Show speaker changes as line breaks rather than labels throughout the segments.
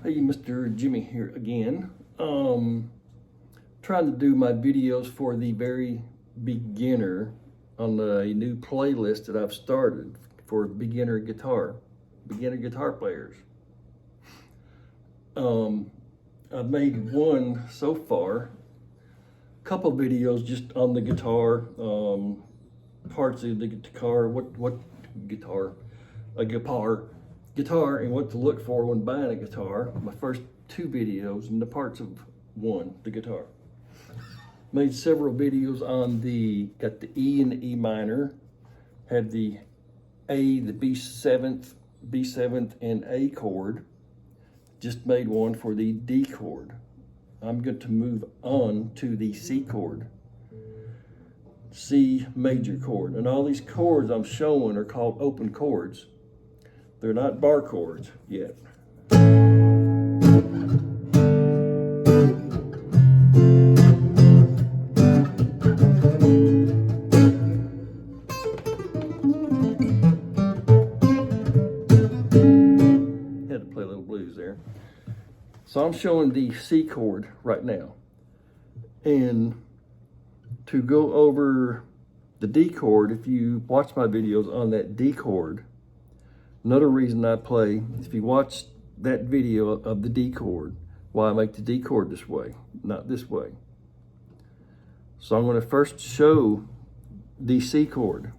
Hey, Mr. Jimmy here again. Trying to do my videos for the very beginner on a new playlist that I've started for beginner guitar players. I've made one so far, a couple videos just on the guitar, parts of the guitar, what guitar, a guitar and what to look for when buying a guitar. My first two videos and the parts of one, the guitar. Made several videos on got the E and the E minor, had the A, the B7th and A chord. Just made one for the D chord. I'm going to move on to the C chord, C major chord. And all these chords I'm showing are called open chords. They're not bar chords yet. Had to play a little blues there. So I'm showing the C chord right now. And to go over the D chord, if you watch my videos on that D chord, another reason I play, if you watch that video of the D chord, why I make the D chord this way, not this way. So I'm going to first show the C chord.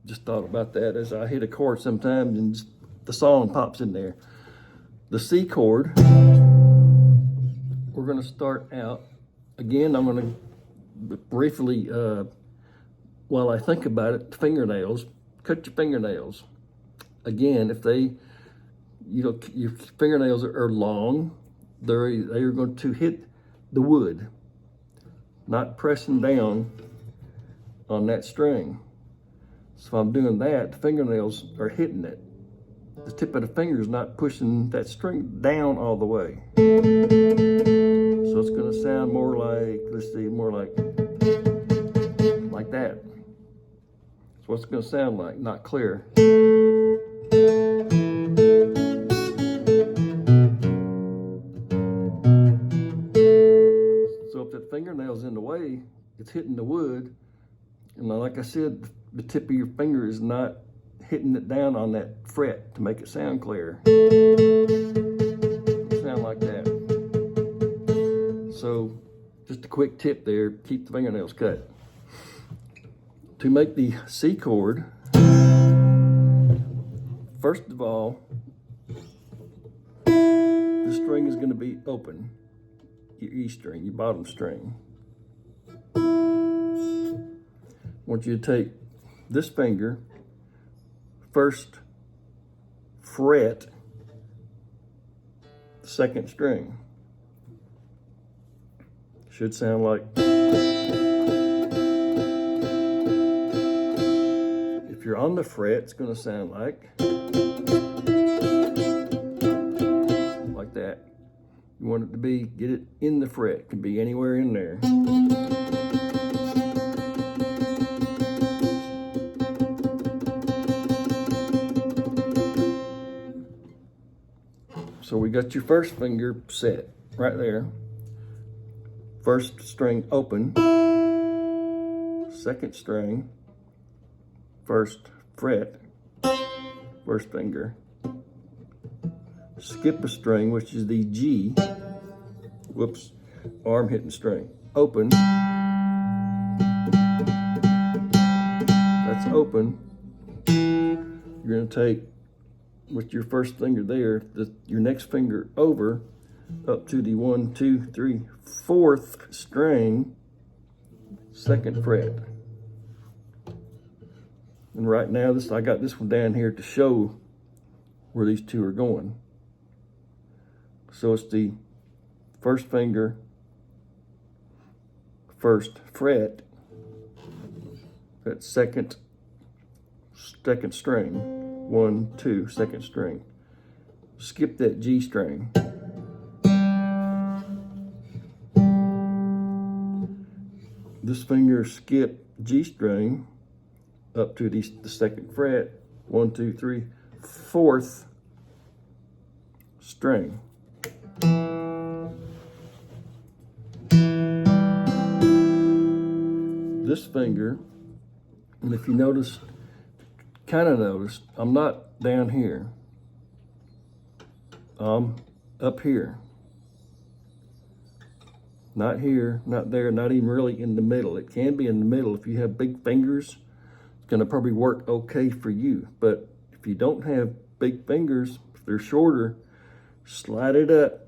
Just thought about that as I hit a chord sometimes and the song pops in there. The C chord, we're going to start out, again, I'm going to briefly, while I think about it, fingernails, cut your fingernails. Again, if they, your fingernails are long, they are going to hit the wood, not pressing down on that string. So if I'm doing that, the fingernails are hitting it. The tip of the finger is not pushing that string down all the way. So it's going to sound more like, let's see, more like that. That's what it's going to sound like, not clear. So if the fingernail's in the way, it's hitting the wood. And like I said, the tip of your finger is not hitting it down on that fret to make it sound clear. Sound like that. So just a quick tip there, keep the fingernails cut. To make the C chord, first of all, the string is going to be open, your E string, your bottom string. I want you to take this finger, first fret, second string. Should sound like, if you're on the fret, it's going to sound like that. You want it to be, get it in the fret, it can be anywhere in there. So we got your first finger set right there. First string open, second string, first fret, first finger. Skip a string, which is the G, whoops, arm hitting string. Open, that's open. You're gonna take, with your first finger there, your next finger over, up to the 1, 2, 3, 4th string, second fret. And right now, I got this one down here to show where these two are going. So it's the first finger, first fret, that second string, 1, 2, second string. Skip that G string. this finger skip G string up to the second fret, 1, 2, 3, fourth string. This finger, and if you notice, kind of noticed, I'm not down here. I'm up here. Not here, not there, not even really in the middle. It can be in the middle. If you have big fingers, it's gonna probably work okay for you. But if you don't have big fingers, if they're shorter, slide it up.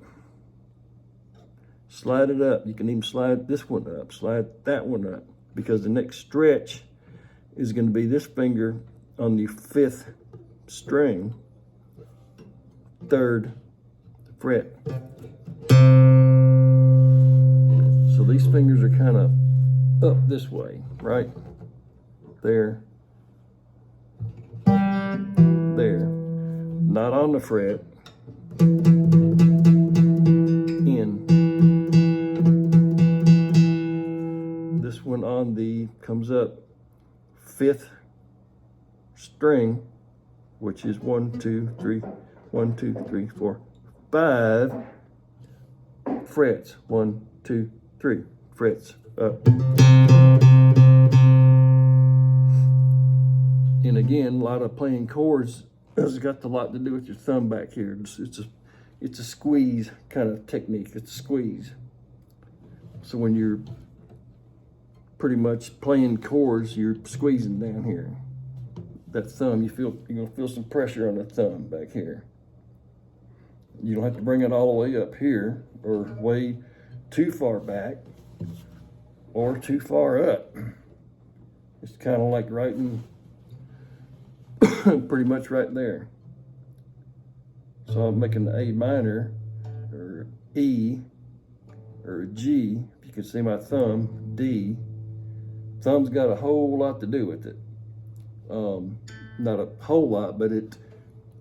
Slide it up. You can even slide this one up, slide that one up, because the next stretch is gonna be this finger on the 5th string, 3rd fret. So these fingers are kind of up this way, right? There. There. Not on the fret. In. This one on the, comes up 5th string, which is 1, 2, 3, 1, 2, 3, 4, 5 frets. 1, 2, 3 frets up. And again, a lot of playing chords has got a lot to do with your thumb back here. It's a squeeze kind of technique. It's a squeeze. So when you're pretty much playing chords, you're squeezing down here. That thumb, you're gonna feel some pressure on the thumb back here. You don't have to bring it all the way up here or way too far back or too far up. It's kind of like writing pretty much right there. So I'm making the A minor or E or G. If you can see my thumb, D. Thumb's got a whole lot to do with it. Not a whole lot, but it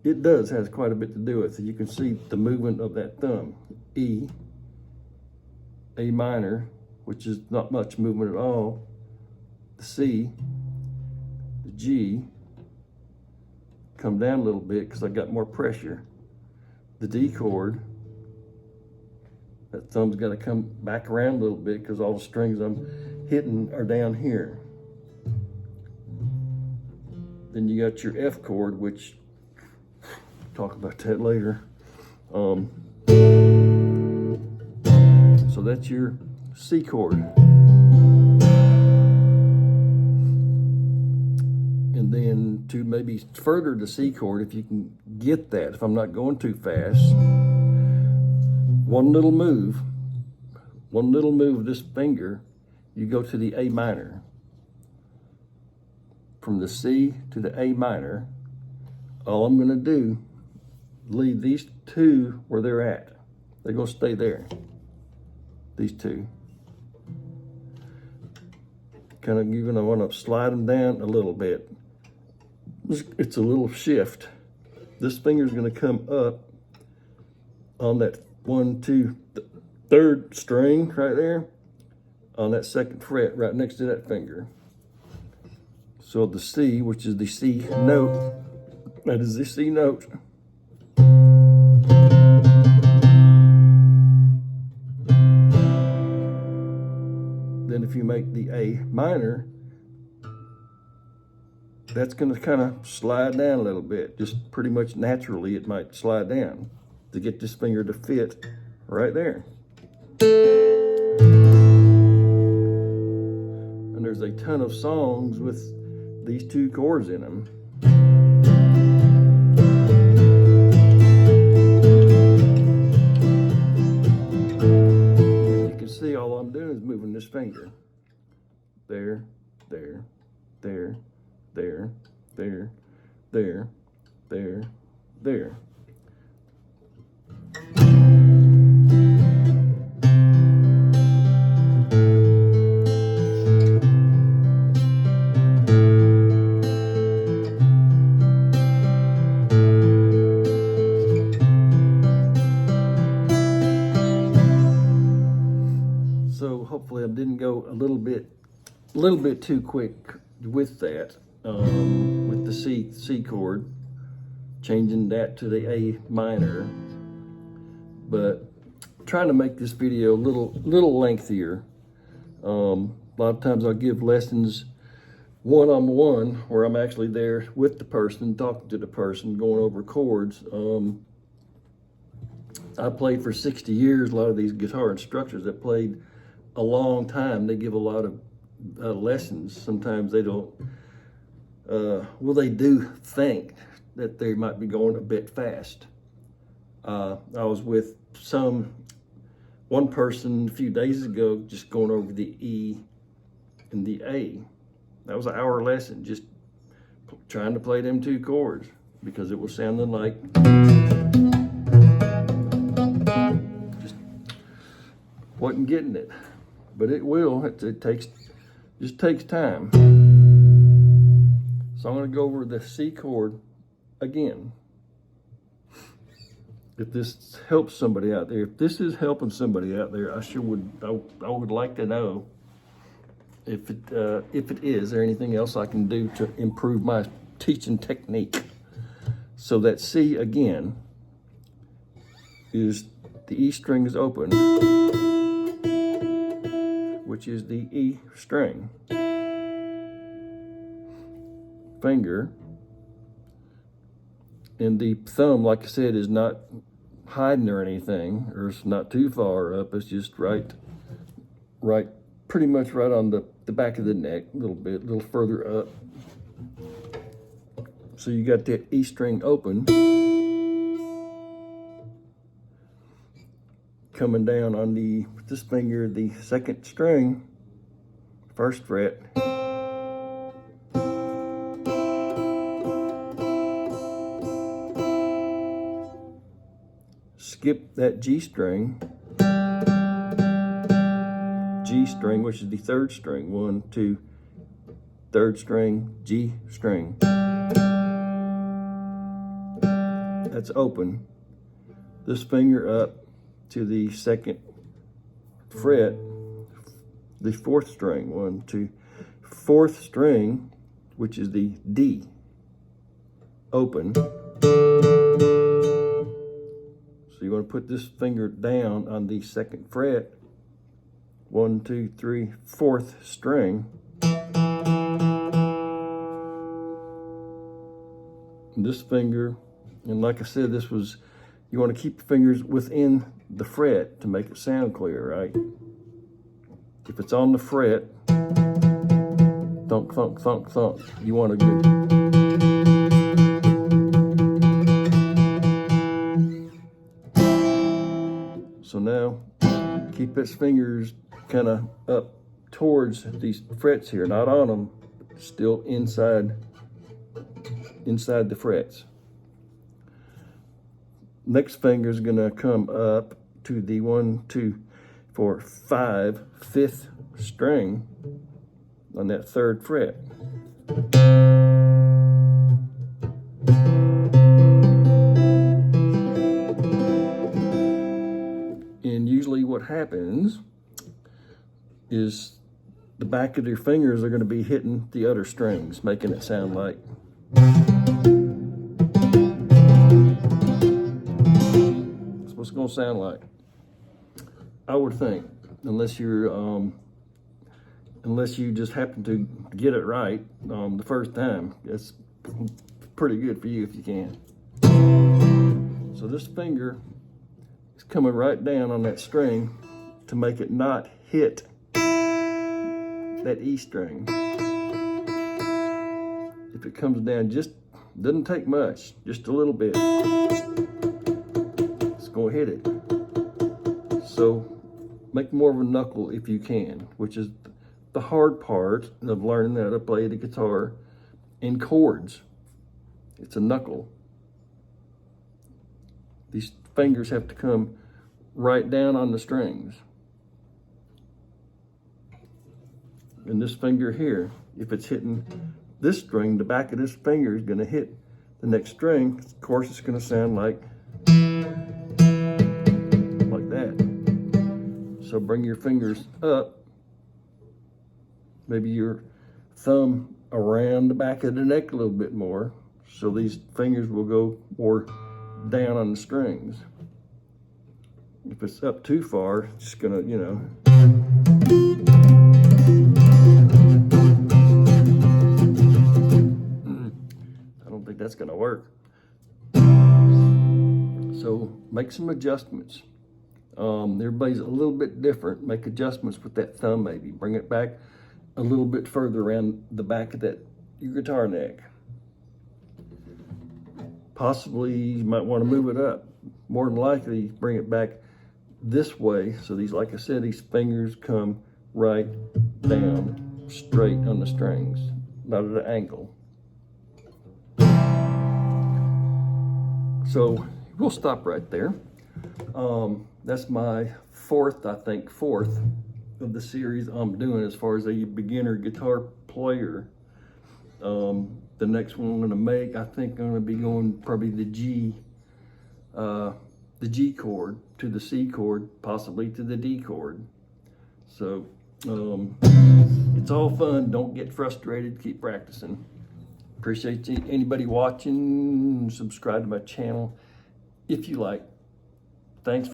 has quite a bit to do with it. You can see the movement of that thumb. E, A minor, which is not much movement at all. The C, the G, come down a little bit because I got more pressure. The D chord, that thumb's got to come back around a little bit because all the strings I'm hitting are down here. Then you got your F chord, which talk about that later. So that's your C chord. And then to maybe further the C chord, if you can get that, if I'm not going too fast, one little move of this finger, you go to the A minor. From the C to the A minor, all I'm gonna do, leave these two where they're at. They're gonna stay there, these two. You're gonna wanna slide them down a little bit. It's a little shift. This finger's gonna come up on that 1, 2, 3rd string right there, on that 2nd fret right next to that finger. So the C, which is the C note, that is the C note. Then if you make the A minor, that's gonna kind of slide down a little bit. Just pretty much naturally it might slide down to get this finger to fit right there. And there's a ton of songs with these two chords in them. You can see all I'm doing is moving this finger. There, there, there, there, there, there, there, there. So hopefully I didn't go a little bit a little bit too quick with that, with the C chord, changing that to the A minor, but trying to make this video a little lengthier. A lot of times I'll give lessons one-on-one where I'm actually there with the person, talking to the person, going over chords. I played for 60 years. A lot of these guitar instructors that played a long time, they give a lot of lessons. Sometimes they don't, well, they do think that they might be going a bit fast. I was with one person a few days ago just going over the E and the A. That was an hour lesson, just trying to play them two chords because it was sounding like just wasn't getting it. But it will. It just takes time. So I'm going to go over the C chord again. If this helps somebody out there, if this is helping somebody out there, I would like to know if it is there anything else I can do to improve my teaching technique. So that C again is the E string is open, which is the E string. Finger, and the thumb, like I said, is not hiding or anything, or it's not too far up. It's just right, pretty much right on the back of the neck, a little further up. So you got that E string open, coming down on this finger, the second string, first fret. Skip that G string, which is the third string. 1, 2, third string, G string. That's open. This finger up to the second fret, the fourth string. 1, 2, fourth string, which is the D. Open. So you want to put this finger down on the second fret. 1, 2, 3, fourth string. And this finger, and like I said, you want to keep your fingers within the fret to make it sound clear, right? If it's on the fret, thunk, thunk, thunk, thunk, you want to go. So now, keep its fingers kind of up towards these frets here, not on them, still inside the frets. Next finger is going to come up to the 1, 2, 4, 5, fifth string on that third fret. And usually what happens is the back of your fingers are going to be hitting the other strings, making it sound like. That's what it's going to sound like, I would think, unless you just happen to get it right the first time. That's pretty good for you if you can. So this finger is coming right down on that string to make it not hit that E string. If it comes down, just doesn't take much, just a little bit, it's gonna hit it. So make more of a knuckle if you can, which is the hard part of learning how to play the guitar in chords. It's a knuckle. These fingers have to come right down on the strings. And this finger here, if it's hitting this string, the back of this finger is going to hit the next string. Of course, it's going to sound like that. So bring your fingers up, maybe your thumb around the back of the neck a little bit more, so these fingers will go more down on the strings. If it's up too far, it's just gonna, you know. I don't think that's gonna work. So make some adjustments. Everybody's a little bit different. Make adjustments with that thumb maybe. Bring it back a little bit further around the back of your guitar neck. Possibly you might want to move it up. More than likely, bring it back this way. So these, like I said, these fingers come right down straight on the strings, not at an angle. So we'll stop right there. That's my fourth of the series I'm doing as far as a beginner guitar player. The next one I'm gonna make, I think I'm gonna be going probably the G chord to the C chord, possibly to the D chord. So it's all fun. Don't get frustrated. Keep practicing. Appreciate anybody watching. Subscribe to my channel if you like. Thanks.